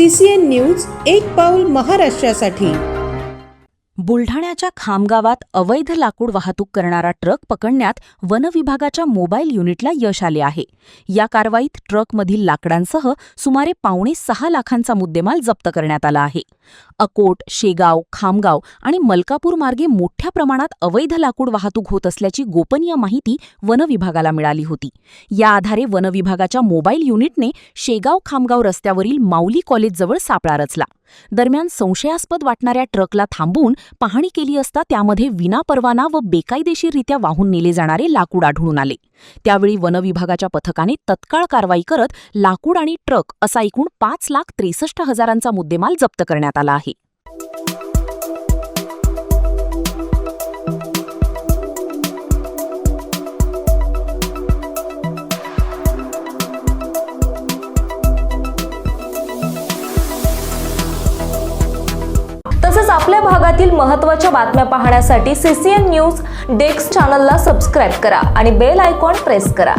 CCN news एक पाऊल महाराष्ट्रासाठी। बुलढाण्याच्या खामगावात अवैध लाकूड वाहतूक करणारा ट्रक पकडण्यात वन विभागाच्या मोबाईल युनिटला यश आले आहे। या कारवाईत ट्रकमधील लाकडांसह सुमारे 5.6 लाखांचा मुद्देमाल जप्त करण्यात आला आहे। अकोट, शेगाव, खामगाव आणि मलकापूर मार्गे मोठ्या प्रमाणात अवैध लाकूड वाहतूक होत असल्याची गोपनीय माहिती वन विभागाला मिळाली होती। या आधारे वन विभागाच्या मोबाईल युनिटने शेगाव खामगाव रस्त्यावरील माऊली कॉलेजजवळ सापळा रचला। दरम्यान संशयास्पद वाटणाऱ्या ट्रकला थांबवून पाहणी केली असता त्यामध्ये विनापरवाना व बेकायदेशीररित्या वाहून नेले जाणारे लाकूड आढळून आले। त्यावेळी वन विभागाच्या पथकाने तत्काळ कारवाई करत लाकूड आणि ट्रक असा एकूण 5,63,000चा मुद्देमाल जप्त करण्यात आला आहे। तसेच आपल्या भागातील महत्त्वाच्या बातम्या पाहण्यासाठी CCN न्यूज डेस्क चॅनलला सबस्क्राइब करा आणि बेल आयकॉन प्रेस करा।